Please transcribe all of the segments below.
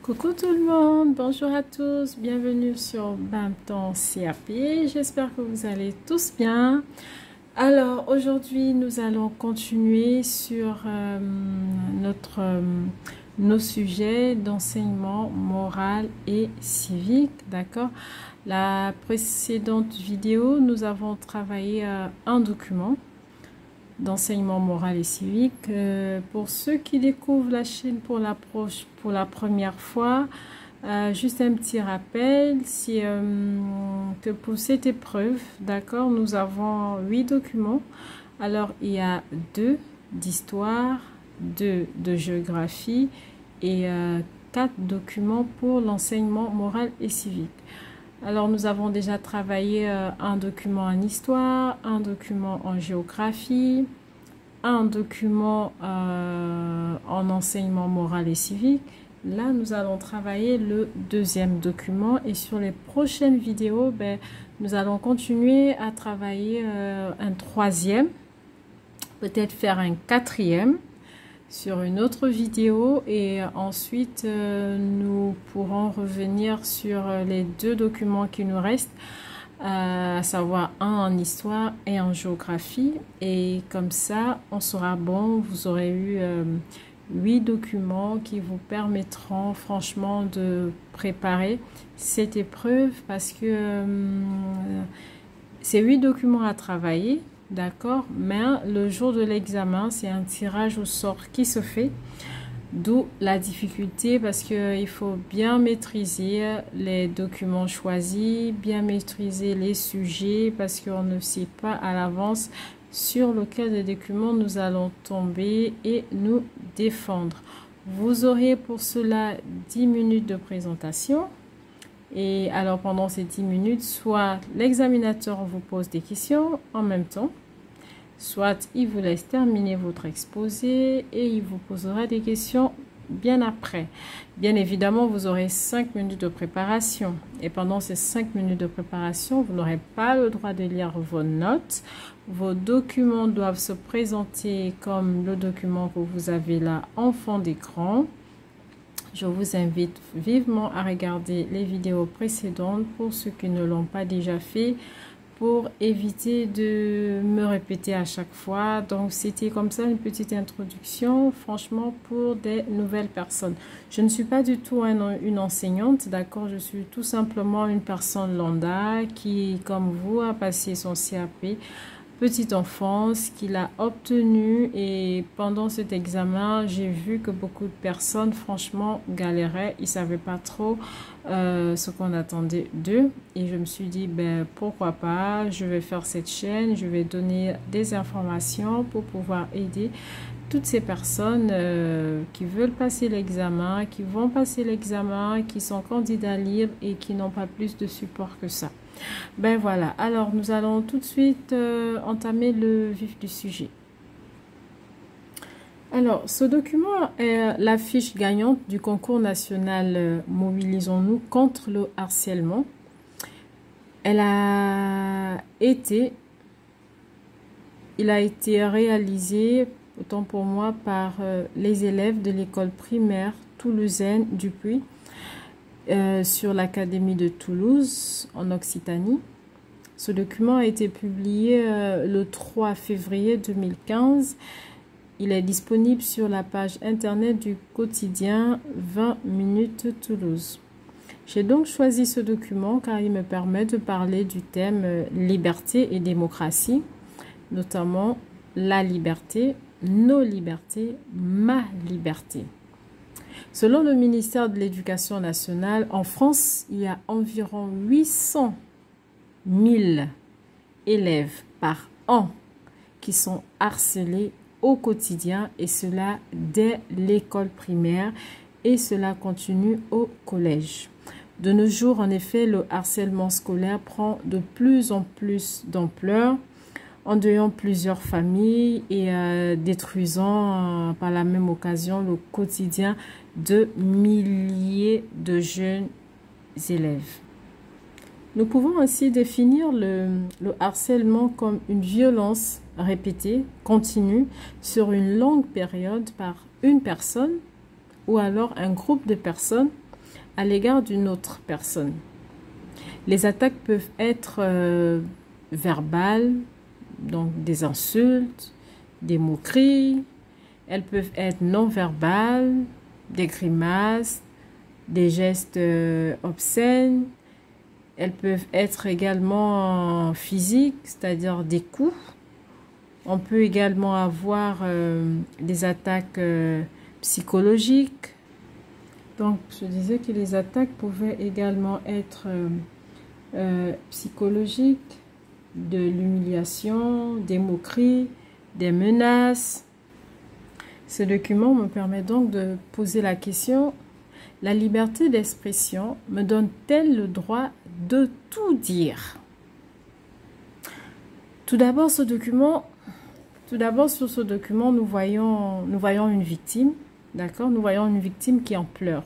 Coucou tout le monde, bonjour à tous, bienvenue sur Bamton CAP, j'espère que vous allez tous bien. Alors aujourd'hui nous allons continuer sur nos sujets d'enseignement moral et civique, d'accord. La précédente vidéo nous avons travaillé un document d'enseignement moral et civique. Pour ceux qui découvrent la chaîne pour la première fois, juste un petit rappel, c'est que pour cette épreuve, d'accord, nous avons 8 documents. Alors, il y a 2 d'histoire, 2 de géographie et 4 documents pour l'enseignement moral et civique. Alors, nous avons déjà travaillé un document en histoire, un document en géographie, un document en enseignement moral et civique. Là, nous allons travailler le deuxième document et sur les prochaines vidéos, nous allons continuer à travailler un troisième, peut-être faire un quatrième sur une autre vidéo et ensuite nous pourrons revenir sur les 2 documents qui nous restent, à savoir un en histoire et en géographie, et comme ça on sera bon, vous aurez eu 8 documents qui vous permettront franchement de préparer cette épreuve parce que c'est 8 documents à travailler. D'accord, mais le jour de l'examen, c'est un tirage au sort qui se fait, d'où la difficulté parce qu'il faut bien maîtriser les documents choisis, bien maîtriser les sujets parce qu'on ne sait pas à l'avance sur lequel des documents nous allons tomber et nous défendre. Vous aurez pour cela 10 minutes de présentation. Et alors pendant ces 10 minutes, soit l'examinateur vous pose des questions en même temps, soit il vous laisse terminer votre exposé et il vous posera des questions bien après. Bien évidemment, vous aurez 5 minutes de préparation. Et pendant ces 5 minutes de préparation, vous n'aurez pas le droit de lire vos notes. Vos documents doivent se présenter comme le document que vous avez là en fond d'écran. Je vous invite vivement à regarder les vidéos précédentes pour ceux qui ne l'ont pas déjà fait, pour éviter de me répéter à chaque fois. Donc, c'était comme ça une petite introduction, franchement, pour des nouvelles personnes. Je ne suis pas du tout une enseignante, d'accord? Je suis tout simplement une personne lambda qui, comme vous, a passé son CAP petite enfance, qu'il a obtenu, et pendant cet examen j'ai vu que beaucoup de personnes franchement galéraient, ils ne savaient pas trop ce qu'on attendait d'eux, et je me suis dit pourquoi pas, je vais faire cette chaîne, je vais donner des informations pour pouvoir aider toutes ces personnes qui veulent passer l'examen, qui vont passer l'examen, qui sont candidats libres et qui n'ont pas plus de support que ça. Voilà, alors nous allons tout de suite entamer le vif du sujet. Alors, ce document est la fiche gagnante du concours national Mobilisons-nous contre le harcèlement. Il a été réalisé, autant pour moi, par les élèves de l'école primaire toulousaine du Puy, sur l'Académie de Toulouse en Occitanie. Ce document a été publié le 3 février 2015. Il est disponible sur la page internet du quotidien 20 minutes Toulouse. J'ai donc choisi ce document car il me permet de parler du thème liberté et démocratie, notamment la liberté, nos libertés, ma liberté. Selon le ministère de l'Éducation nationale, en France, il y a environ 800 000 élèves par an qui sont harcelés au quotidien, et cela dès l'école primaire, et cela continue au collège. De nos jours, en effet, le harcèlement scolaire prend de plus en plus d'ampleur, endeuillant plusieurs familles et détruisant par la même occasion le quotidien de milliers de jeunes élèves. Nous pouvons ainsi définir le harcèlement comme une violence répétée, continue, sur une longue période par une personne ou alors un groupe de personnes à l'égard d'une autre personne. Les attaques peuvent être verbales, donc des insultes, des moqueries. Elles peuvent être non verbales, des grimaces, des gestes obscènes. Elles peuvent être également physiques, c'est-à-dire des coups. On peut également avoir des attaques psychologiques. Donc, je disais que les attaques pouvaient également être psychologiques, de l'humiliation, des moqueries, des menaces. Ce document me permet donc de poser la question: la liberté d'expression me donne-t-elle le droit de tout dire? Tout d'abord, sur ce document, nous voyons une victime, d'accord? Nous voyons une victime qui en pleure.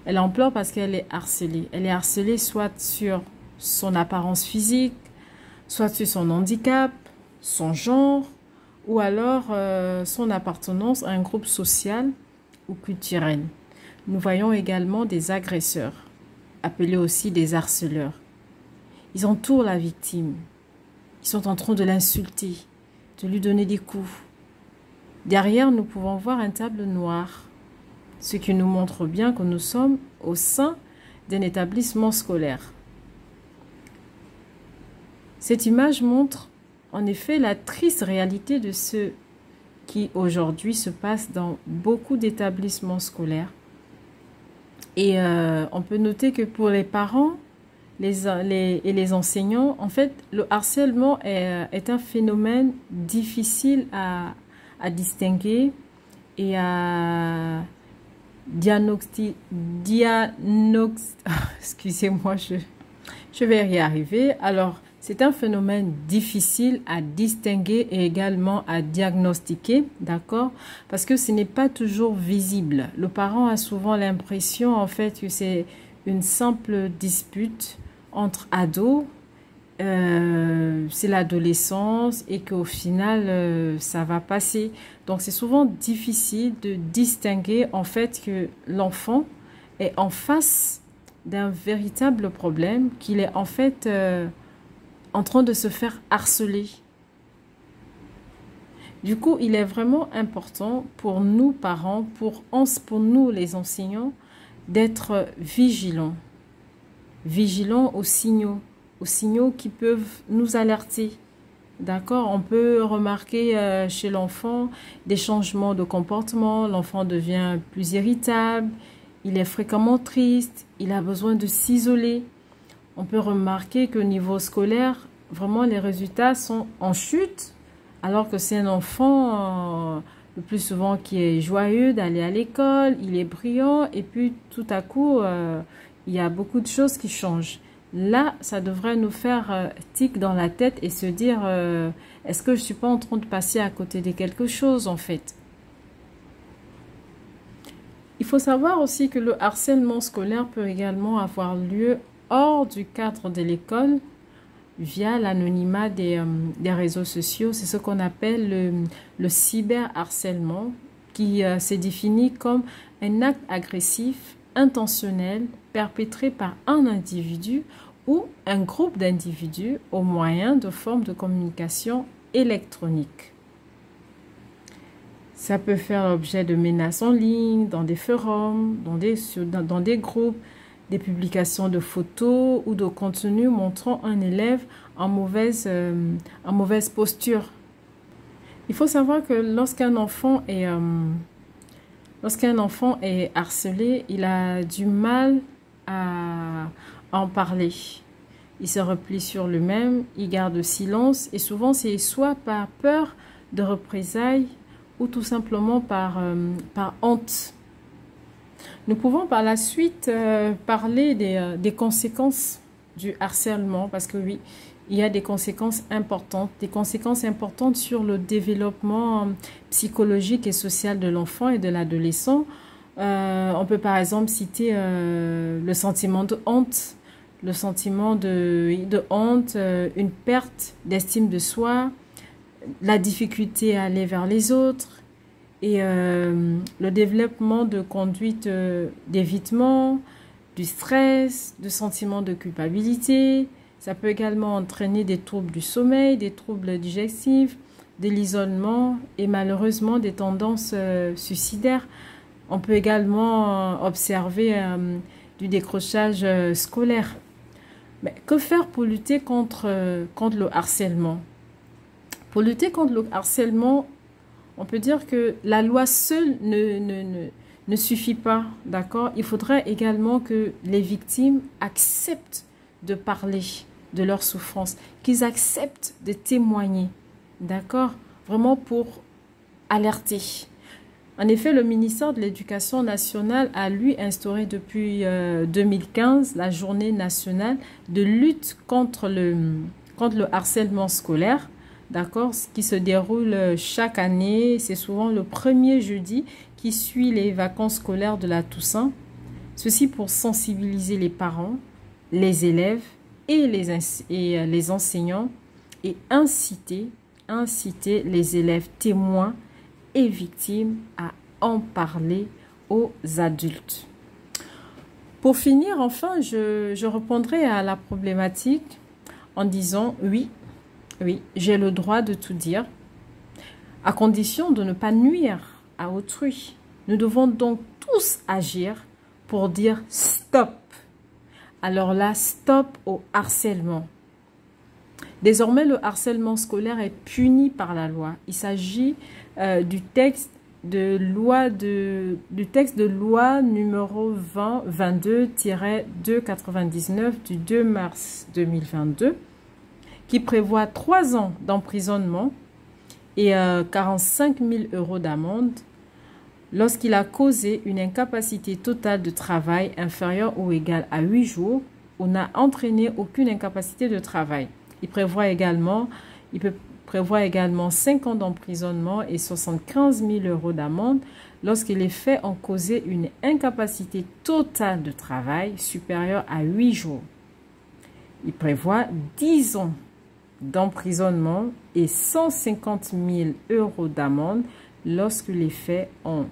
Elle en pleure parce qu'elle est harcelée. Elle est harcelée soit sur son apparence physique, soit sur son handicap, son genre, ou alors son appartenance à un groupe social ou culturel. Nous voyons également des agresseurs, appelés aussi des harceleurs. Ils entourent la victime. Ils sont en train de l'insulter, de lui donner des coups. Derrière, nous pouvons voir un tableau noir, ce qui nous montre bien que nous sommes au sein d'un établissement scolaire. Cette image montre en effet la triste réalité de ce qui aujourd'hui se passe dans beaucoup d'établissements scolaires. Et on peut noter que pour les parents et les enseignants, en fait, le harcèlement est un phénomène difficile à distinguer et à excusez-moi, je vais y arriver. Alors, c'est un phénomène difficile à distinguer et également à diagnostiquer, d'accord? Parce que ce n'est pas toujours visible. Le parent a souvent l'impression, en fait, que c'est une simple dispute entre ados, c'est l'adolescence et qu'au final, ça va passer. Donc, c'est souvent difficile de distinguer, en fait, que l'enfant est en face d'un véritable problème, qu'il est en fait en train de se faire harceler. Du coup, il est vraiment important pour nous parents, pour nous les enseignants, d'être vigilants. Vigilants aux signaux qui peuvent nous alerter. D'accord? On peut remarquer chez l'enfant des changements de comportement. L'enfant devient plus irritable, il est fréquemment triste, il a besoin de s'isoler. On peut remarquer qu'au niveau scolaire, vraiment les résultats sont en chute, alors que c'est un enfant le plus souvent qui est joyeux d'aller à l'école, il est brillant, et puis tout à coup, il y a beaucoup de choses qui changent. Là, ça devrait nous faire tic dans la tête et se dire, est-ce que je ne suis pas en train de passer à côté de quelque chose en fait? Il faut savoir aussi que le harcèlement scolaire peut également avoir lieu hors du cadre de l'école via l'anonymat des réseaux sociaux. C'est ce qu'on appelle le cyberharcèlement, qui s'est défini comme un acte agressif intentionnel perpétré par un individu ou un groupe d'individus au moyen de formes de communication électronique. Ça peut faire l'objet de menaces en ligne, dans des forums, dans des groupes, des publications de photos ou de contenus montrant un élève en mauvaise posture. Il faut savoir que lorsqu'un enfant est harcelé, il a du mal à en parler. Il se replie sur lui-même, il garde silence et souvent c'est soit par peur de représailles ou tout simplement par honte. Nous pouvons par la suite parler des conséquences du harcèlement, parce que oui, il y a des conséquences importantes sur le développement psychologique et social de l'enfant et de l'adolescent. On peut par exemple citer le sentiment de honte, une perte d'estime de soi, la difficulté à aller vers les autres, et le développement de conduite d'évitement, du stress, de sentiments de culpabilité. Ça peut également entraîner des troubles du sommeil, des troubles digestifs, de l'isolement et malheureusement des tendances suicidaires. On peut également observer du décrochage scolaire. Mais que faire pour lutter contre le harcèlement? Pour lutter contre le harcèlement, on peut dire que la loi seule ne suffit pas, d'accord? Il faudrait également que les victimes acceptent de parler de leur souffrance, qu'ils acceptent de témoigner, d'accord? Vraiment pour alerter. En effet, le ministère de l'Éducation nationale a, lui, instauré depuis 2015 la journée nationale de lutte contre le harcèlement scolaire, d'accord, ce qui se déroule chaque année. C'est souvent le premier jeudi qui suit les vacances scolaires de la Toussaint. Ceci pour sensibiliser les parents, les élèves et les enseignants et inciter les élèves témoins et victimes à en parler aux adultes. Pour finir, enfin, je répondrai à la problématique en disant oui, j'ai le droit de tout dire, à condition de ne pas nuire à autrui. Nous devons donc tous agir pour dire stop. Alors là, stop au harcèlement. Désormais, le harcèlement scolaire est puni par la loi. Il s'agit du texte de loi numéro 2022-299 du 2 mars 2022 qui prévoit 3 ans d'emprisonnement et 45 000 € d'amende lorsqu'il a causé une incapacité totale de travail inférieure ou égale à 8 jours ou n'a entraîné aucune incapacité de travail. Il prévoit également 5 ans d'emprisonnement et 75 000 € d'amende lorsque les faits ont causé une incapacité totale de travail supérieure à 8 jours. Il prévoit 10 ans d'emprisonnement et 150 000 € d'amende lorsque les faits ont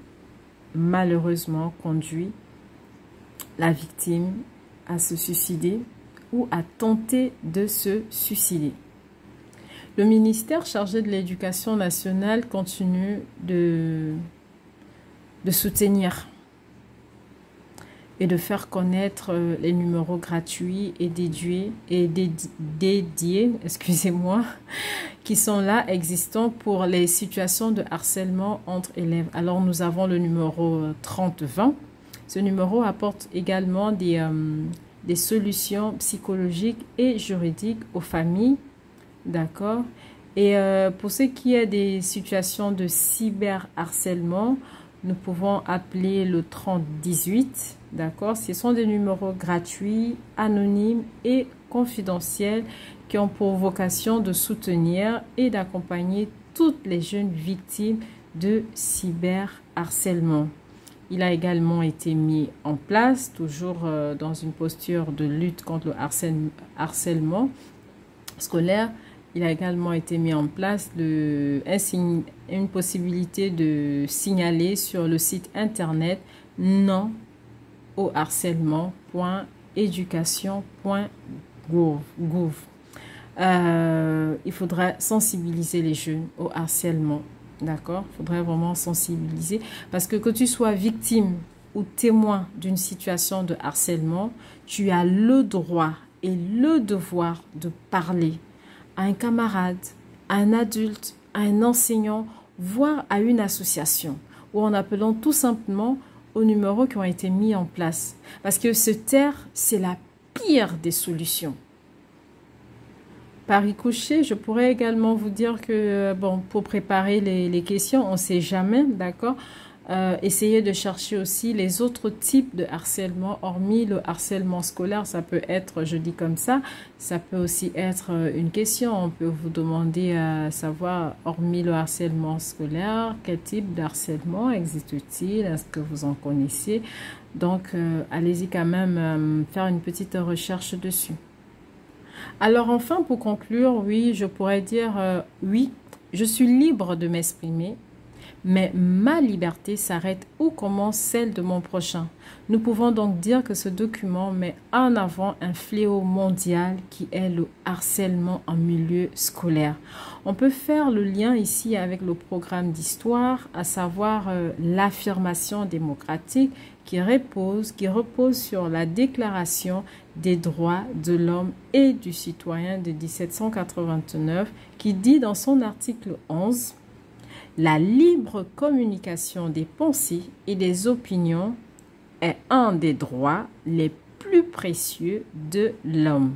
malheureusement conduit la victime à se suicider ou à tenter de se suicider. Le ministère chargé de l'Éducation nationale continue de soutenir et de faire connaître les numéros gratuits et dédiés, excusez-moi, qui sont là, existants pour les situations de harcèlement entre élèves. Alors, nous avons le numéro 3020. Ce numéro apporte également des solutions psychologiques et juridiques aux familles, d'accord? Et pour ce qui est des situations de cyberharcèlement, nous pouvons appeler le 3018, d'accord? Ce sont des numéros gratuits, anonymes et confidentiels qui ont pour vocation de soutenir et d'accompagner toutes les jeunes victimes de cyberharcèlement. Il a également été mis en place, toujours dans une posture de lutte contre le harcèlement scolaire. Il a également été mis en place une possibilité de signaler sur le site internet non au harcèlement.education.gouv. Il faudra sensibiliser les jeunes au harcèlement. D'accord? Il faudrait vraiment sensibiliser parce que tu sois victime ou témoin d'une situation de harcèlement, tu as le droit et le devoir de parler à un camarade, à un adulte, à un enseignant, voire à une association ou en appelant tout simplement aux numéros qui ont été mis en place. Parce que se taire, c'est la pire des solutions. Par ricochet, je pourrais également vous dire que, bon, pour préparer les questions, on ne sait jamais, d'accord? Essayez de chercher aussi les autres types de harcèlement, hormis le harcèlement scolaire. Ça peut être, je dis comme ça peut aussi être une question. On peut vous demander à savoir, hormis le harcèlement scolaire, quel type de harcèlement existe-t-il? Est-ce que vous en connaissez? Donc, allez-y quand même faire une petite recherche dessus. Alors enfin, pour conclure, oui, je pourrais dire oui, je suis libre de m'exprimer, mais ma liberté s'arrête où commence celle de mon prochain. Nous pouvons donc dire que ce document met en avant un fléau mondial qui est le harcèlement en milieu scolaire. On peut faire le lien ici avec le programme d'histoire, à savoir l'affirmation démocratique qui repose sur la Déclaration des droits de l'homme et du citoyen de 1789 qui dit dans son article 11 « La libre communication des pensées et des opinions est un des droits les plus précieux de l'homme.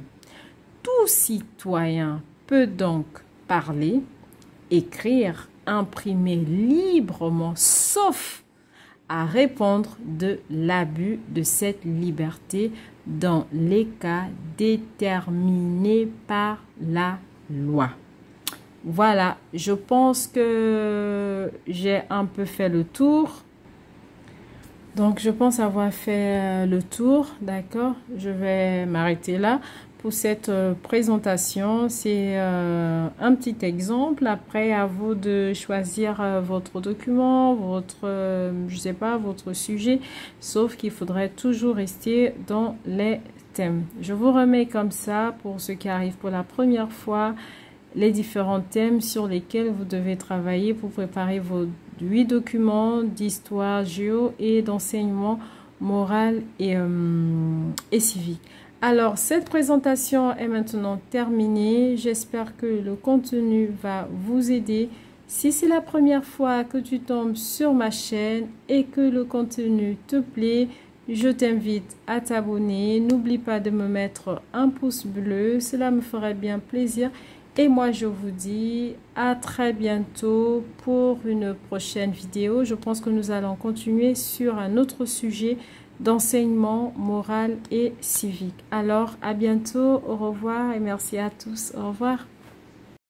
Tout citoyen peut donc parler, écrire, imprimer librement, sauf à répondre de l'abus de cette liberté dans les cas déterminés par la loi. » Voilà, je pense que j'ai un peu fait le tour. Donc, je pense avoir fait le tour, d'accord? Je vais m'arrêter là pour cette présentation. C'est un petit exemple. Après, à vous de choisir votre document, je sais pas, votre sujet. Sauf qu'il faudrait toujours rester dans les thèmes. Je vous remets comme ça, pour ceux qui arrivent pour la première fois, les différents thèmes sur lesquels vous devez travailler pour préparer vos 8 documents d'histoire, géo et d'enseignement moral et civique. Alors, cette présentation est maintenant terminée. J'espère que le contenu va vous aider. Si c'est la première fois que tu tombes sur ma chaîne et que le contenu te plaît, je t'invite à t'abonner. N'oublie pas de me mettre un pouce bleu, cela me ferait bien plaisir. Et moi, je vous dis à très bientôt pour une prochaine vidéo. Je pense que nous allons continuer sur un autre sujet d'enseignement moral et civique. Alors, à bientôt, au revoir et merci à tous. Au revoir.